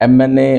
MNA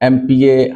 MPA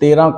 13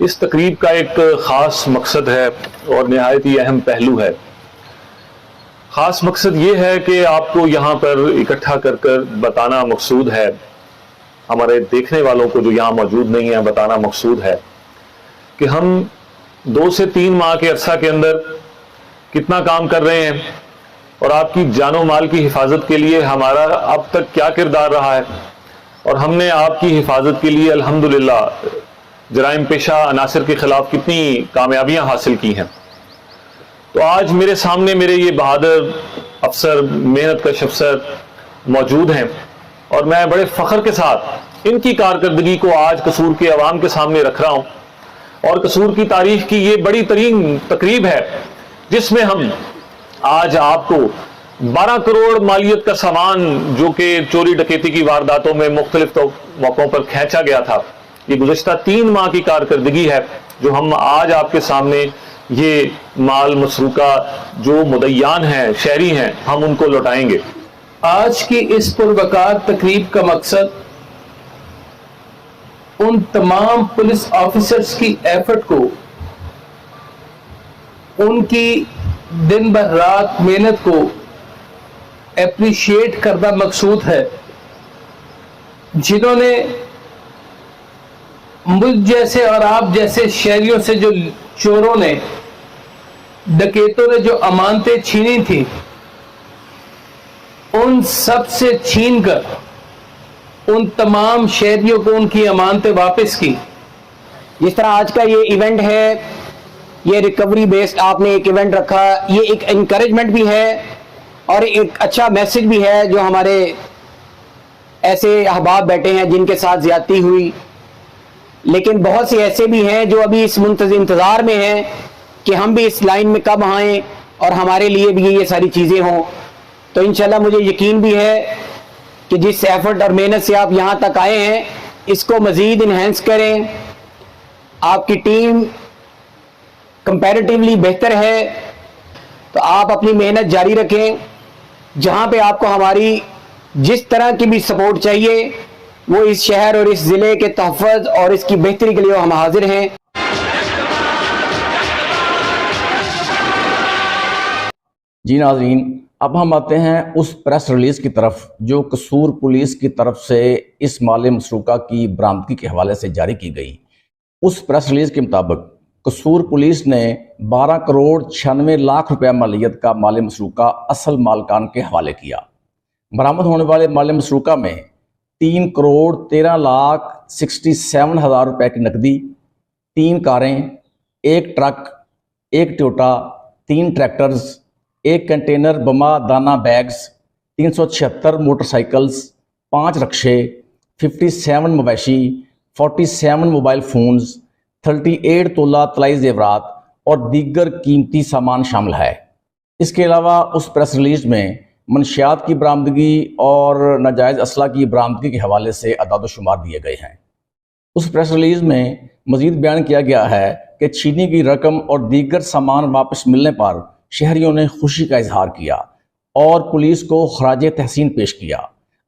اس تقریب کا ایک خاص مقصد ہے اور نہایت ہی اہم پہلو ہے۔ خاص مقصد یہ ہے کہ آپ کو یہاں پر اکٹھا کر بتانا مقصود ہے، ہمارے دیکھنے والوں کو جو یہاں موجود نہیں ہیں بتانا مقصود ہے کہ ہم 2 سے 3 ماہ کے عرصہ کے اندر کتنا کام کر رہے ہیں اور آپ کی جان و مال کی حفاظت کے لیے ہمارا اب تک کیا کردار رہا ہے، اور ہم نے آپ کی حفاظت کے لیے الحمدللہ جرائم پیشہ عناصر کے خلاف کتنی کامیابیاں حاصل کی ہیں۔ تو آج میرے سامنے میرے یہ بہادر افسر، محنت کش افسر موجود ہیں، اور میں بڑے فخر کے ساتھ ان کی کارکردگی کو آج قصور کے عوام کے سامنے رکھ رہا ہوں، اور قصور کی تاریخ کی یہ بڑی ترین تقریب ہے جس میں ہم آج آپ کو 12 کروڑ مالیت کا سامان جو کہ چوری ڈکیتی کی وارداتوں میں مختلف موقعوں پر کھینچا گیا تھا، یہ گزشتہ 3 ماہ کی کارکردگی ہے جو ہم آج آپ کے سامنے یہ مال مسروقہ جو مدیان ہیں، شہری ہیں، ہم ان کو لوٹائیں گے۔ آج کی اس پروقار تقریب کا مقصد ان تمام پولیس آفیسرز کی ایفرٹ کو، ان کی دن بھر رات محنت کو اپریشیٹ کرنا مقصود ہے، جنہوں نے مجھ جیسے اور آپ جیسے شہریوں سے، جو چوروں نے، ڈکیتوں نے جو امانتیں چھینی تھی، ان سب سے چھین کر ان تمام شہریوں کو ان کی امانتیں واپس کی۔ جس طرح آج کا یہ ایونٹ ہے، یہ ریکوری بیسڈ آپ نے ایک ایونٹ رکھا، یہ ایک انکریجمنٹ بھی ہے اور ایک اچھا میسج بھی ہے جو ہمارے ایسے احباب بیٹھے ہیں جن کے ساتھ زیادتی ہوئی، لیکن بہت سے ایسے بھی ہیں جو ابھی اس انتظار میں ہیں کہ ہم بھی اس لائن میں کب آئیں اور ہمارے لیے بھی یہ ساری چیزیں ہوں۔ تو انشاءاللہ مجھے یقین بھی ہے کہ جس ایفرٹ اور محنت سے آپ یہاں تک آئے ہیں اس کو مزید انہینس کریں۔ آپ کی ٹیم کمپیریٹیولی بہتر ہے، تو آپ اپنی محنت جاری رکھیں۔ جہاں پہ آپ کو ہماری جس طرح کی بھی سپورٹ چاہیے، وہ اس شہر اور اس ضلع کے تحفظ اور اس کی بہتری کے لیے ہم حاضر ہیں۔ جی ناظرین، اب ہم آتے ہیں اس پریس ریلیز کی طرف جو قصور پولیس کی طرف سے اس مال مسروقہ کی برآمدگی کے حوالے سے جاری کی گئی۔ اس پریس ریلیز کے مطابق قصور پولیس نے 12 کروڑ 96 لاکھ روپے مالیت کا مال مسروقہ اصل مالکان کے حوالے کیا۔ برآمد ہونے والے مال مسروقہ میں 3 کروڑ 13 لاکھ 67 ہزار روپے کی نقدی، 3 کاریں، 1 ٹرک، 1 ٹویوٹا، 3 ٹریکٹرز، 1 کنٹینر بما دانہ بیگز، 376 موٹر سائیکلز، 5 رکشے، 57 مویشی، 47 موبائل فونز، 38 تولہ طلائی زیورات اور دیگر قیمتی سامان شامل ہے۔ اس کے علاوہ اس پریس ریلیز میں منشیات کی برآمدگی اور ناجائز اسلحہ کی برآمدگی کے حوالے سے اعداد و شمار دیے گئے ہیں۔ اس پریس ریلیز میں مزید بیان کیا گیا ہے کہ چھینی گئی رقم اور دیگر سامان واپس ملنے پر شہریوں نے خوشی کا اظہار کیا اور پولیس کو خراج تحسین پیش کیا۔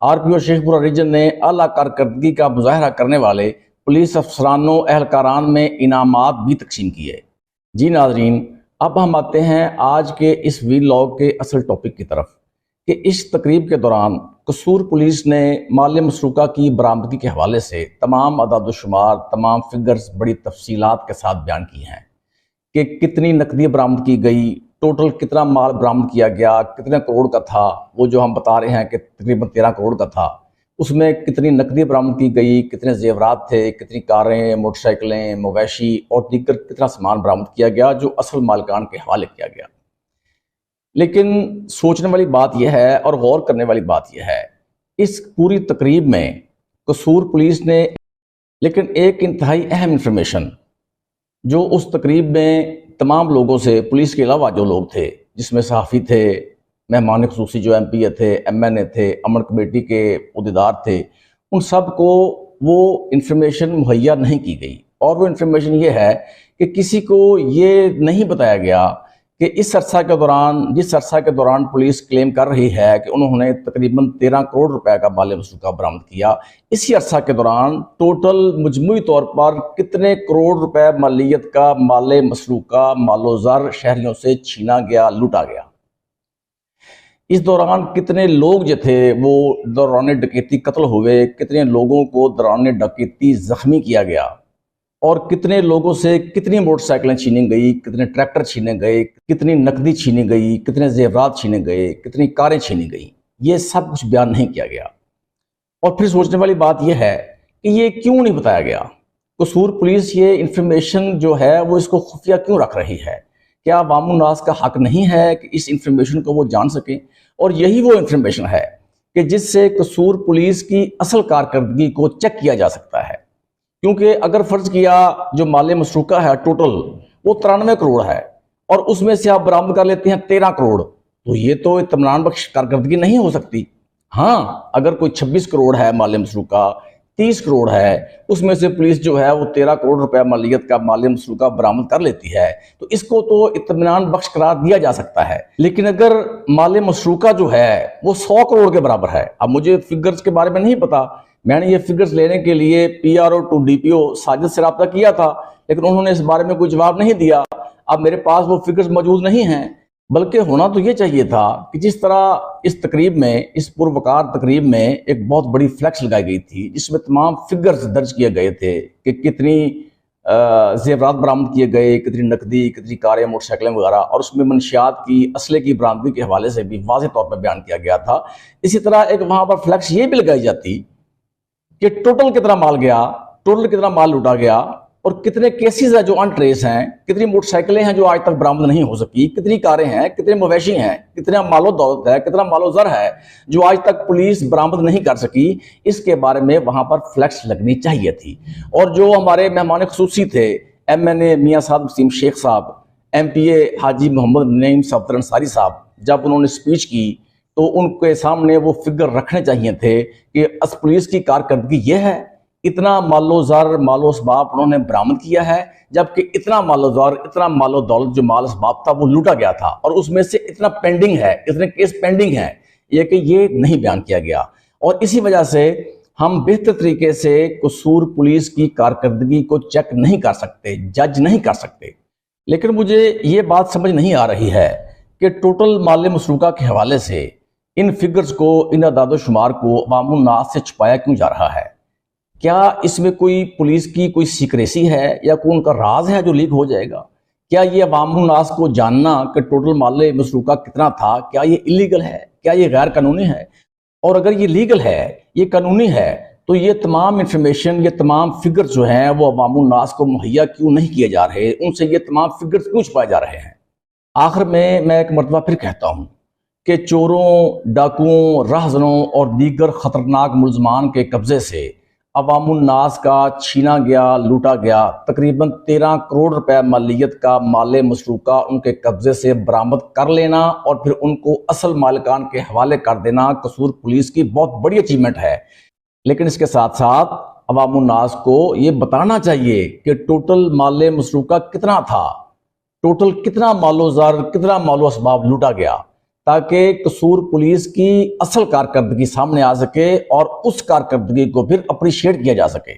آر پی او شیخ پورہ ریجن نے اعلیٰ کارکردگی کا مظاہرہ کرنے والے پولیس افسرانوں اہلکاران میں انعامات بھی تقسیم کیے۔ جی ناظرین، اب ہم آتے ہیں آج کے اس ویلاگ کے اصل ٹاپک کی طرف کہ اس تقریب کے دوران قصور پولیس نے مال مسروقہ کی برآمدگی کے حوالے سے تمام اعداد و شمار، تمام فگرز بڑی تفصیلات کے ساتھ بیان کی ہیں کہ کتنی نقدی برآمد کی گئی، ٹوٹل کتنا مال برآمد کیا گیا، کتنے کروڑ کا تھا، وہ جو ہم بتا رہے ہیں کہ تقریباً 13 کروڑ کا تھا، اس میں کتنی نقدی برآمد کی گئی، کتنے زیورات تھے، کتنی کاریں، موٹر سائیکلیں، مویشی اور دیگر کتنا سامان برآمد کیا گیا جو اصل مالکان کے حوالے کیا گیا۔ لیکن سوچنے والی بات یہ ہے اور غور کرنے والی بات یہ ہے، اس پوری تقریب میں قصور پولیس نے لیکن ایک انتہائی اہم انفارمیشن جو اس تقریب میں تمام لوگوں سے، پولیس کے علاوہ جو لوگ تھے جس میں صحافی تھے، مہمان خصوصی جو ایم پی اے تھے، ایم این اے تھے، امن کمیٹی کے عہدیدار تھے، ان سب کو وہ انفارمیشن مہیا نہیں کی گئی، اور وہ انفارمیشن یہ ہے کہ کسی کو یہ نہیں بتایا گیا کہ جس عرصہ کے دوران پولیس کلیم کر رہی ہے کہ انہوں نے تقریباً 13 کروڑ روپے کا مال مسروقہ برآمد کیا، اسی عرصہ کے دوران ٹوٹل مجموعی طور پر کتنے کروڑ روپے مالیت کا مال مسروقہ، مال و زر شہریوں سے چھینا گیا، لوٹا گیا؟ اس دوران کتنے لوگ جو تھے وہ دوران ڈکیتی قتل ہوئے، کتنے لوگوں کو دوران ڈکیتی زخمی کیا گیا، اور کتنے لوگوں سے کتنی موٹر سائیکلیں چھینی گئی، کتنے ٹریکٹر چھینے گئے، کتنی نقدی چھینی گئی، کتنے زیورات چھینے گئے، کتنی کاریں چھینی گئی، یہ سب کچھ بیان نہیں کیا گیا۔ اور پھر سوچنے والی بات یہ ہے کہ یہ کیوں نہیں بتایا گیا؟ قصور پولیس یہ انفارمیشن جو ہے وہ اس کو خفیہ کیوں رکھ رہی ہے؟ کیا عوام الناس کا حق نہیں ہے کہ اس انفارمیشن کو وہ جان سکیں؟ اور یہی وہ انفارمیشن ہے کہ جس سے قصور پولیس کی اصل کارکردگی کو چیک کیا جا سکتا ہے، کیونکہ اگر فرض کیا جو مال مسروقہ ہے ٹوٹل وہ 93 کروڑ ہے اور اس میں سے آپ برآمد کر لیتے ہیں 13 کروڑ، تو یہ تو اطمینان بخش کارکردگی نہیں ہو سکتی۔ ہاں، اگر کوئی 26 کروڑ ہے مال مسروقہ، 30 کروڑ ہے، اس میں سے پولیس جو ہے وہ 13 کروڑ روپے مالیت کا مال مسروقہ برآمد کر لیتی ہے، تو اس کو تو اطمینان بخش قرار دیا جا سکتا ہے۔ لیکن اگر مال مسروقہ جو ہے وہ 100 کروڑ کے برابر ہے، اب مجھے فگرز کے بارے میں نہیں پتا، میں نے یہ فگرز لینے کے لیے PRO ٹو DPO ساجد سے رابطہ کیا تھا، لیکن انہوں نے اس بارے میں کوئی جواب نہیں دیا۔ اب میرے پاس وہ فگرز موجود نہیں ہیں، بلکہ ہونا تو یہ چاہیے تھا کہ جس طرح اس تقریب میں، اس پروقار تقریب میں ایک بہت بڑی فلیکس لگائی گئی تھی جس میں تمام فگرز درج کیے گئے تھے کہ کتنی زیورات برآمد کیے گئے، کتنی نقدی، کتنی کاریں، موٹر سائیکلیں وغیرہ، اور اس میں منشیات کی، اسلحے کی برآمدگی کے حوالے سے بھی واضح طور پر بیان کیا گیا تھا۔ اسی طرح ایک وہاں پر فلیکس یہ بھی لگائی جاتی کہ ٹوٹل کتنا مال گیا، ٹوٹل کتنا مال لوٹا گیا، اور کتنے کیسز ہیں جو ان ٹریس ہیں، کتنی موٹر سائیکلیں ہیں جو آج تک برآمد نہیں ہو سکی، کتنی کاریں ہیں، کتنے مویشی ہیں، کتنا مال و دولت ہے، کتنا مال و زر ہے جو آج تک پولیس برآمد نہیں کر سکی، اس کے بارے میں وہاں پر فلیکس لگنی چاہیے تھی۔ اور جو ہمارے مہمان خصوصی تھے MNA میاں صاحب وسیم شیخ صاحب، MPA حاجی محمد نعیم صفدر انصاری صاحب، جب انہوں نے سپیچ کی تو ان کے سامنے وہ فگر رکھنے چاہیے تھے کہ اس پولیس کی کارکردگی یہ ہے، اتنا مال و زر، مال و اسباب انہوں نے برآمد کیا ہے، جبکہ اتنا مال و زر، اتنا مال و دولت جو مال اسباب تھا وہ لوٹا گیا تھا، اور اس میں سے اتنا پینڈنگ ہے، اتنے کیس پینڈنگ ہیں، یہ کہ یہ نہیں بیان کیا گیا۔ اور اسی وجہ سے ہم بہتر طریقے سے قصور پولیس کی کارکردگی کو چیک نہیں کر سکتے، جج نہیں کر سکتے۔ لیکن مجھے یہ بات سمجھ نہیں آ رہی ہے کہ ٹوٹل مال مسروقہ کے حوالے سے ان فگرز کو، ان اعداد و شمار کو عوام الناس سے چھپایا کیوں جا رہا ہے؟ کیا اس میں کوئی پولیس کی کوئی سیکریسی ہے یا کوئی ان کا راز ہے جو لیک ہو جائے گا؟ کیا یہ عوام الناس کو جاننا کہ ٹوٹل مال مسروقہ کتنا تھا، کیا یہ اللیگل ہے؟ کیا یہ غیر قانونی ہے؟ اور اگر یہ لیگل ہے، یہ قانونی ہے، تو یہ تمام انفارمیشن، یہ تمام فگر جو ہیں وہ عوام الناس کو مہیا کیوں نہیں کیے جا رہے؟ ان سے یہ تمام فگرز کیوں چھپائے جا رہے ہیں؟ آخر میں ایک مرتبہ پھر کہتا ہوں کہ چوروں، ڈاکوؤں، راہزنوں اور دیگر خطرناک ملزمان کے قبضے سے عوام الناس کا چھینا گیا، لوٹا گیا تقریباً 13 کروڑ روپے مالیت کا مال مسروقہ ان کے قبضے سے برآمد کر لینا اور پھر ان کو اصل مالکان کے حوالے کر دینا قصور پولیس کی بہت بڑی اچیومنٹ ہے۔ لیکن اس کے ساتھ ساتھ عوام الناس کو یہ بتانا چاہیے کہ ٹوٹل مال مسروقہ کتنا تھا، ٹوٹل کتنا مال و زر، کتنا مال و اسباب لوٹا گیا، تاکہ قصور پولیس کی اصل کارکردگی سامنے آ سکے اور اس کارکردگی کو پھر اپریشیٹ کیا جا سکے۔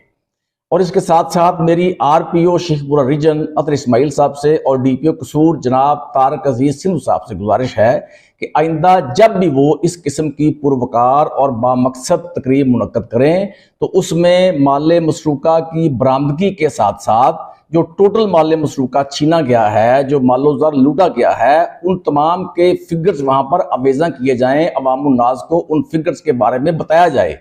اور اس کے ساتھ ساتھ میری RPO شیخ پورہ ریجن اطہر اسماعیل صاحب سے اور DPO قصور جناب طارق عزیز سندھو صاحب سے گزارش ہے کہ آئندہ جب بھی وہ اس قسم کی پروقار اور بامقصد تقریب منعقد کریں تو اس میں مال مسروقہ کی برآمدگی کے ساتھ ساتھ جو ٹوٹل مال مسروقہ چھینا گیا ہے، جو مال و زر لوٹا گیا ہے، ان تمام کے فگرز وہاں پر آویزاں کیے جائیں، عوام الناس کو ان فگرز کے بارے میں بتایا جائے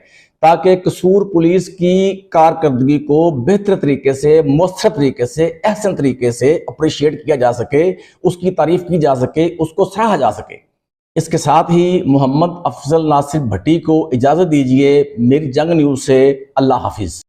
تاکہ قصور پولیس کی کارکردگی کو بہتر طریقے سے، مؤثر طریقے سے، احسن طریقے سے اپریشیٹ کیا جا سکے، اس کی تعریف کی جا سکے، اس کو سراہا جا سکے۔ اس کے ساتھ ہی محمد افضل ناصر بھٹی کو اجازت دیجیے۔ میری جنگ نیوز سے اللہ حافظ۔